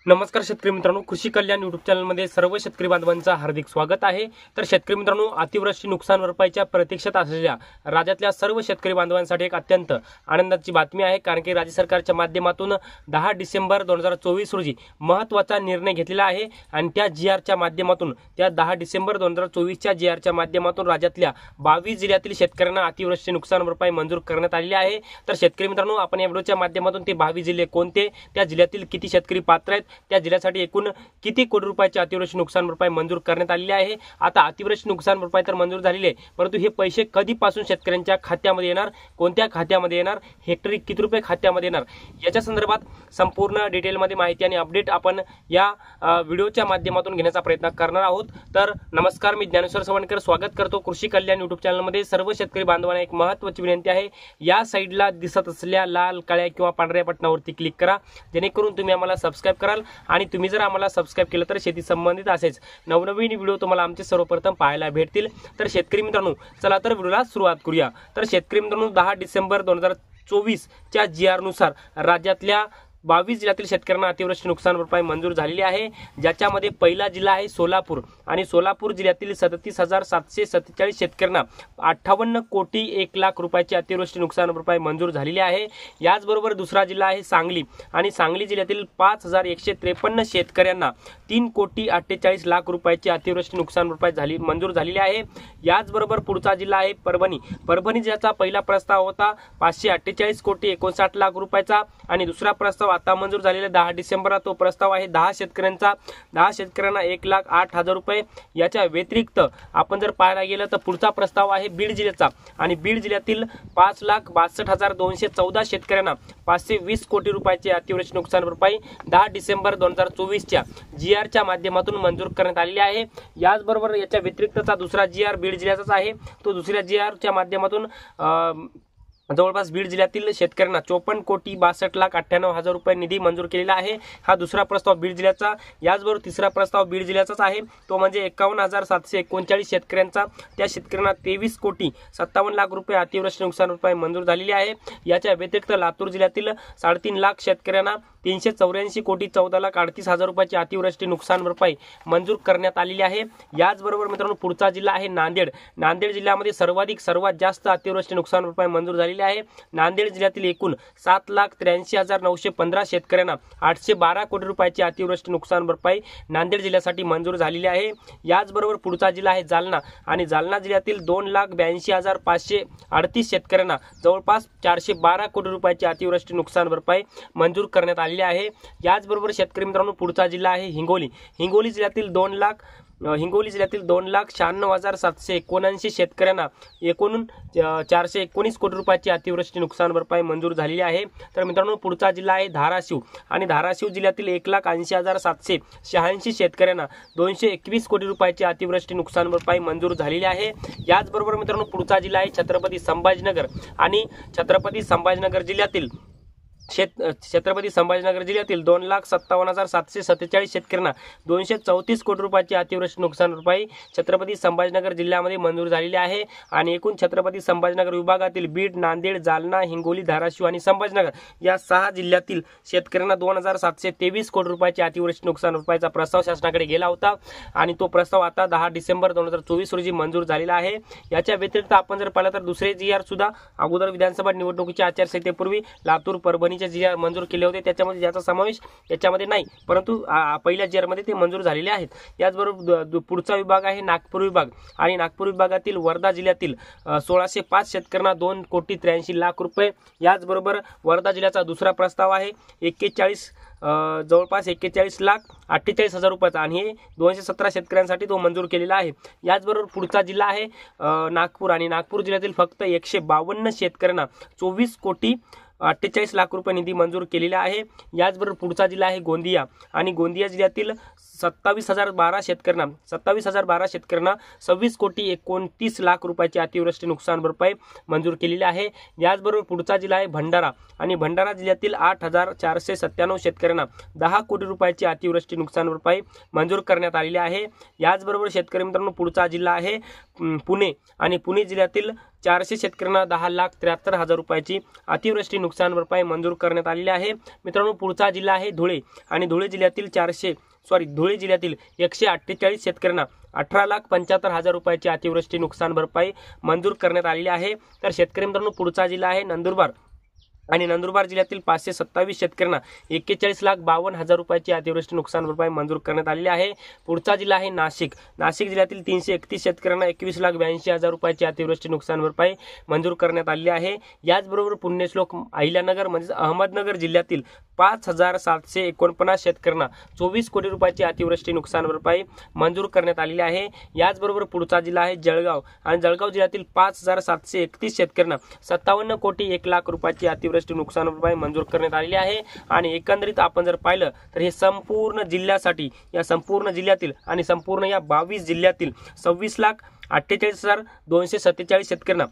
नमस्कार शेतकरी मित्रांनो, कृषी कल्याण यूट्यूब चॅनलमध्ये सर्व शेतकरी बांधवांचं हार्दिक स्वागत आहे। तर शेतकरी मित्रांनो, अतिवृष्टी नुकसान भरपाईच्या प्रतीक्षेत असलेल्या राज्यातल्या सर्व शेतकरी बांधवांसाठी एक अत्यंत आनंदाची बातमी आहे, कारण की राज्य सरकारच्या माध्यमातून 10 डिसेंबर 2024 रोजी महत्त्वाचा निर्णय घेतलेला आहे आणि त्या जीआरच्या माध्यमातून त्या 10 डिसेंबर 2024च्या जीआरच्या माध्यमातून राज्यातल्या 22 जिल्ह्यातील शेतकऱ्यांना अतिवृष्टी नुकसान भरपाई मंजूर करण्यात आलेली आहे। तर शेतकरी मित्रांनो, आपण या व्हिडिओच्या माध्यमातून ते 22 जिल्हे कोणते, त्या जिल्ह्यातील किती शेतकरी पात्र आहेत, त्या जिल्ह्यासाठी एकूण किती कोटी रुपयाची अतिवृष्टी नुकसान भरपाई मंजूर करण्यात आलेली आहे। आता अतिवृष्टी नुकसान भरपाई तर मंजूर झालेली आहे, परंतु हे पैसे कधीपासून शेतकऱ्यांच्या खात्यामध्ये येणार, कोणत्या खात्यामध्ये येणार, हेक्टरी किती रुपये खात्यामध्ये येणार, याच्या संदर्भात संपूर्ण डिटेलमध्ये माहिती आणि अपडेट आपण या व्हिडिओच्या माध्यमातून घेण्याचा प्रयत्न करणार आहोत। तर नमस्कार, मी ज्ञानेश्वर सवणकर स्वागत करतो कृषी कल्याण यूट्यूब चॅनलमध्ये। सर्व शेतकरी बांधवांना एक महत्त्वाची विनंती आहे, या साईडला दिसत असलेल्या लाल, काळ्या किंवा पांढऱ्या बटनावरती क्लिक करा, जेणेकरून तुम्ही आम्हाला सबस्क्राइब कराल आणि तुम्ही जर आम्हाला सबस्क्राइब केलं तर शेती संबंधित असेच नवनवीन व्हिडिओ तुम्हाला आमचे सर्वप्रथम पाहायला भेटतील। तर शेतकरी मित्रांनो, चला तर व्हिडिओला सुरुवात करूया। तर शेतकरी मित्रांनो, 10 डिसेंबर 2024 च्या जीआर नुसार राज्यातल्या 22 जिल्ह्यातील शेतकऱ्यांना अतिवृष्टी नुकसान भरपाई मंजूर झालेली आहे, ज्याच्यामध्ये पहिला जिल्हा आहे सोलापूर आणि सोलापूर जिल्ह्यातील 37,747 शेतकऱ्यांना 58 कोटी 1 लाख रुपयाची अतिवृष्टी नुकसान भरपाई मंजूर झालेली आहे। याचबरोबर दुसरा जिल्हा आहे सांगली आणि सांगली जिल्ह्यातील 5,153 शेतकऱ्यांना 3 कोटी 48 लाख रुपयाची अतिवृष्टी नुकसान भरपाई मंजूर झालेली आहे। याचबरोबर पुढचा जिल्हा आहे परभणी। परभणी जिल्ह्याचा पहिला प्रस्ताव होता 548 कोटी 59 लाख रुपयाचा आणि दुसरा प्रस्ताव आता मंजूर झालेला 10 डिसेंबरला तो प्रस्ताव आहे 10 शेतकऱ्यांचा, 10 शेतकऱ्यांना 1,08,000 रुपये। याच्या व्यतिरिक्त आपण जर पाहायला गेलं तर पुढचा प्रस्ताव आहे बीड जिल्ह्याचा आणि बीड जिल्ह्यातील 5,62,214 शेतकऱ्यांना 520 कोटी रुपयाची अतिवृष्टी नुकसान भरपाई 10 डिसेंबर 2024च्या जीआरच्या माध्यमातून मंजूर करण्यात आलेली आहे। याचबरोबर याच्या व्यतिरिक्तचा दुसरा जीआर बीड जिल्ह्याचाच आहे, तो दुसऱ्या जीआरच्या माध्यमातून जवळपास बीड जिल्ह्यातील शेतकऱ्यांना 54 कोटी 62 लाख 98,000 रुपये निधी मंजूर केलेला आहे। हा दुसरा प्रस्ताव बीड जिल्ह्याचा। याचबरोबर तिसरा प्रस्ताव बीड जिल्ह्याचाच आहे, तो म्हणजे 51,739 शेतकऱ्यांचा, त्या शेतकऱ्यांना 23 कोटी 57 लाख रुपये अतिवृष्टी नुकसान भरपाई मंजूर झालेली आहे। याच्या व्यतिरिक्त लातूर जिल्ह्यातील 3.5 लाख शेतकऱ्यांना 384 कोटी 14 लाख 38,000 रुपयाची अतिवृष्टी नुकसान भरपाई मंजूर करण्यात आलेली आहे। याचबरोबर मित्रांनो, पुढचा जिल्हा आहे नांदेड। नांदेड जिल्ह्यामध्ये सर्वात जास्त अतिवृष्टी नुकसान भरपाई मंजूर झालेली आहे। नांदेड जिल्ह्यातील एकूण 7,83,915 शेतकऱ्यांना 812 कोटी रुपयाची अतिवृष्टी नुकसान भरपाई नांदेड जिल्ह्यासाठी मंजूर झालेली आहे। याचबरोबर पुढचा जिल्हा आहे जालना आणि जालना जिल्ह्यातील 2,82,538 शेतकऱ्यांना जवळपास 412 कोटी रुपयाची अतिवृष्टी नुकसान भरपाई मंजूर करण्यात आलेली आहे। याचबरोबर शेतकरी मित्रांनो, पुढचा जिल्हा आहे हिंगोली। हिंगोली जिल्ह्यातील 2,96,779 शेतकऱ्यांना एकूण 419 कोटी रुपयाची अतिवृष्टी नुकसान भरपाई मंजूर झालेली आहे। तर मित्रांनो, पुढचा जिल्हा आहे धाराशिव आणि धाराशिव जिल्ह्यातील 1,80,786 शेतकऱ्यांना 221 कोटी रुपयाची अतिवृष्टी नुकसान भरपाई मंजूर झालेली आहे। याचबरोबर मित्रांनो, पुढचा जिल्हा आहे छत्रपती संभाजीनगर आणि छत्रपती संभाजीनगर जिल्ह्यातील 2,57,747 शेतकऱ्यांना 234 कोटी रुपयाची अतिवृष्टी नुकसान भरपाई छत्रपती संभाजीनगर जिल्ह्यामध्ये मंजूर झालेली आहे आणि एकूण छत्रपती संभाजीनगर विभागातील बीड, नांदेड, जालना, हिंगोली, धाराशिव आणि संभाजीनगर या 6 जिल्ह्यातील शेतकऱ्यांना 2,723 कोटी रुपयाची अतिवृष्टी नुकसान भरपाईचा प्रस्ताव शासनाकडे गेला होता आणि तो प्रस्ताव आता 10 डिसेंबर 2024 रोजी मंजूर झालेला आहे। याच्या व्यतिरिक्त आपण जर पाहिलं तर दुसरे जीआर सुद्धा अगोदर विधानसभा निवडणुकीच्या आचारसंहितेपूर्वी लातूर, परभणी जीआर मंजूर केले होते, त्याच्यामध्ये ज्याचा समावेश याच्यामध्ये नाही, परंतु पहिल्या जीआर मध्ये ते मंजूर झालेले आहेत। याचबरोबर पुढचा विभाग आहे नागपूर विभाग आणि नागपूर विभागातील वर्धा जिल्ह्यातील 1,605 शेतकऱ्यांना 2 कोटी 83 लाख रुपये। याचबरोबर वर्धा जिल्ह्याचा दुसरा प्रस्ताव आहे जवळपास 41,48,000 रुपयाचा आणि हे 217 शेतकऱ्यांसाठी तो मंजूर केलेला आहे। याचबरोबर पुढचा जिल्हा आहे नागपूर आणि नागपूर जिल्ह्यातील फक्त 152 शेतकऱ्यांना 24 कोटी 48 लाख रुपये निधी मंजूर केलेला आहे। याचबरोबर पुढचा जिल्हा आहे गोंदिया आणि गोंदिया जिल्ह्यातील 27,012 शेतकऱ्यांना 26 कोटी 29 लाख रुपयाची अतिवृष्टी नुकसान भरपाई मंजूर केलेली आहे। याचबरोबर पुढचा जिल्हा आहे भंडारा आणि भंडारा जिल्ह्यातील 8,497 शेतकऱ्यांना 10 कोटी रुपयाची अतिवृष्टी नुकसान भरपाई मंजूर करण्यात आलेली आहे। याचबरोबर शेतकरी मित्रांनो, पुढचा जिल्हा आहे पुणे आणि पुणे जिल्ह्यातील 400 शेतकऱ्यांना 10,73,000 रुपयाची अतिवृष्टी नुकसान भरपाई मंजूर करण्यात आलेली आहे। मित्रांनो, पुढचा जिल्हा आहे धुळे आणि धुळे जिल्ह्यातील धुळे जिल्ह्यातील 148 शेतकऱ्यांना 18,75,000 रुपयाची अतिवृष्टी नुकसान भरपाई मंजूर करण्यात आलेली आहे। तर शेतकरी मित्रांनो, पुढचा जिल्हा आहे नंदुरबार आणि नंदुरबार जिल्ह्यातील 527 शेतकऱ्यांना 41,52,000 रुपयाची अतिवृष्टी नुकसान भरपाई मंजूर करण्यात आलेली आहे। पुढचा जिल्हा आहे नाशिक जिल्ह्यातील 331 शेतकऱ्यांना 21,82,000 रुपयाची अतिवृष्टी नुकसान भरपाई मंजूर करण्यात आलेली आहे। याचबरोबर पुण्यश्लोक अहिल्यानगर म्हणजे अहमदनगर जिल्ह्यातील 5,749 शेतकऱ्यांना 24 कोटी रुपयाची अतिवृष्टी नुकसान भरपाई मंजूर करण्यात आलेली आहे। याचबरोबर पुढचा जिल्हा आहे जळगाव आणि जळगाव जिल्ह्यातील 5,731 शेतकऱ्यांना 57 कोटी 1 लाख रुपयाची अतिवृष्टी नुकसान भरपाई मंजूर करण्यात आलेली आहे। आणि एकंदरीत आपण जर पाहिलं तर हे संपूर्ण जिल्ह्यासाठी या संपूर्ण जिल्ह्यातील आणि संपूर्ण या 22 जिल्ह्यातील 26,48,247 शेतकऱ्यांना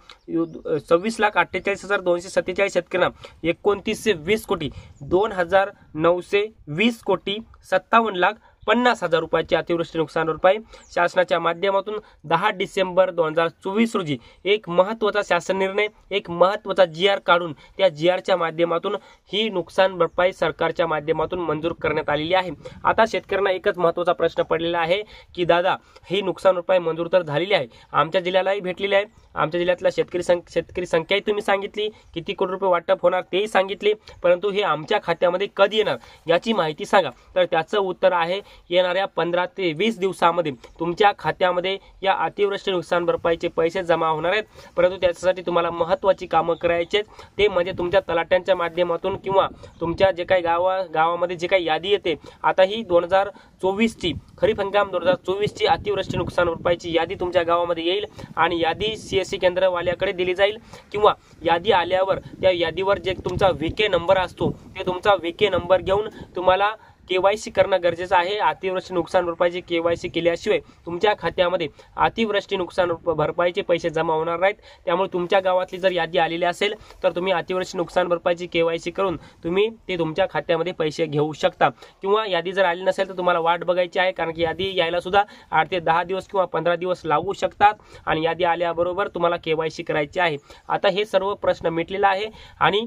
26,48,247 शेतकऱ्यांना 2920 कोटी 2,920 कोटी 57,50,000 रुपयाची अतिवृष्टी नुकसान भरपाई शासनाच्या माध्यमातून 10 डिसेंबर 2024 रोजी एक महत्त्वाचा शासन निर्णय, एक महत्त्वाचा GR काढून त्या GRच्या माध्यमातून ही नुकसान भरपाई सरकारच्या माध्यमातून मंजूर करण्यात आलेली आहे। आता शेतकऱ्यांना एकच महत्त्वाचा प्रश्न पडलेला आहे की दादा, ही नुकसान भरपाई मंजूर तर झालेली आहे, आमच्या जिल्ह्यालाही भेटलेली आहे, आमच्या जिल्ह्यातल्या शेतकरी संख्याही तुम्ही सांगितली, किती कोटी रुपये वाटप होणार तेही सांगितले, परंतु हे आमच्या खात्यामध्ये कधी येणार याची माहिती सांगा। तर त्याचं उत्तर आहे येणाऱ्या 15 ते 20 दिवसामध्ये तुमच्या खात्यामध्ये या अतिवृष्टी नुकसान भरपाईचे पैसे जमा होणार आहेत। परंतु त्याच्यासाठी तुम्हाला महत्त्वाची कामं करायची, ते म्हणजे तुमच्या तलाट्यांच्या माध्यमातून किंवा तुमच्या जे काही गावामध्ये जे काही यादी येते, आता ही 2024ची खरीप हंगाम 2024ची अतिवृष्टी नुकसान भरपाईची यादी तुमच्या गावामध्ये येईल आणि यादी CSC केंद्रवाल्याकडे दिली जाईल किंवा यादी आल्यावर त्या यादीवर जे तुमचा VK नंबर असतो ते तुमचा VK नंबर घेऊन तुम्हाला KYC करणं गरजेचं आहे। अतिवृष्टी नुकसान भरपाईची KYC केल्याशिवाय तुमच्या खात्यामध्ये अतिवृष्टी नुकसान भरपाईचे पैसे जमा होणार नाहीत। त्यामुळे तुमच्या गावातली जर यादी आलेली असेल तर तुम्ही अतिवृष्टी नुकसान भरपाईची KYC करून तुम्ही ते तुमच्या खात्यामध्ये पैसे घेऊ शकता किंवा यादी जर आली नसेल तर तुम्हाला वाट बघायची आहे, कारण की यादी यायला सुद्धा 8 ते 10 दिवस किंवा 15 दिवस लागू शकतात आणि यादी आल्याबरोबर तुम्हाला KYC करायची आहे। आता हे सर्व प्रश्न मिटलेला आहे आणि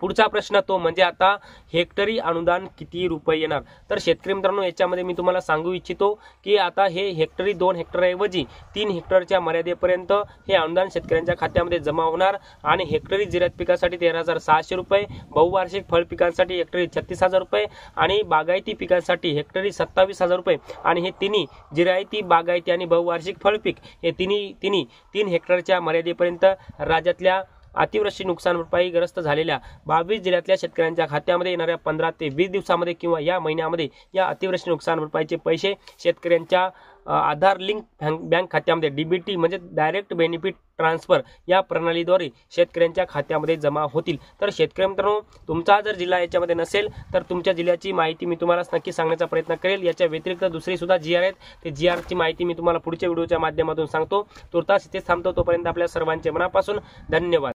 पुढचा प्रश्न तो म्हणजे आता हेक्टरी अनुदान किती रुपये येणार। तर शेतकरी मित्रांनो, याच्यामध्ये मी तुम्हाला सांगू इच्छितो की आता हे हेक्टरी 2 हेक्टरऐवजी 3 हेक्टरच्या मर्यादेपर्यंत हे अनुदान शेतकऱ्यांच्या खात्यामध्ये जमा होणार आणि हेक्टरी जिरायत पिकासाठी 13,600 रुपये, बहुवार्षिक फळ पिकांसाठी हेक्टरी 36,000 रुपये आणि बागायती पिकांसाठी हेक्टरी 27,000 रुपये आणि हे तिन्ही जिरायती, बागायती आणि बहुवार्षिक फळ पीक हे तिन्ही 3 हेक्टरच्या मर्यादेपर्यंत राज्यातल्या अतिवृष्टी नुकसान भरपाई ग्रस्त झालेल्या 22 जिल्ह्यातल्या शेतकऱ्यांच्या खात्यामध्ये येणाऱ्या 15 ते 20 दिवसामध्ये किंवा या महिन्यामध्ये या अतिवृष्टी नुकसान भरपाईचे पैसे शेतकऱ्यांच्या आधार लिंक बँक खात्यामध्ये DBT म्हणजे डायरेक्ट बेनिफिट ट्रान्सफर या प्रणालीद्वारे शेतकऱ्यांच्या खात्यामध्ये जमा होतील। तर शेतकरी मित्रांनो, तुमचा जर जिल्हा याच्यामध्ये नसेल तर तुमच्या जिल्ह्याची माहिती मी तुम्हाला नक्की सांगण्याचा प्रयत्न करेल। याच्या व्यतिरिक्त दुसरी सुद्धा GR आहेत, ते GRची माहिती मी तुम्हाला पुढच्या व्हिडिओच्या माध्यमातून सांगतो। तुर्तास इथेच थांबतो, तोपर्यंत आपल्या सर्वांचे मनापासून धन्यवाद।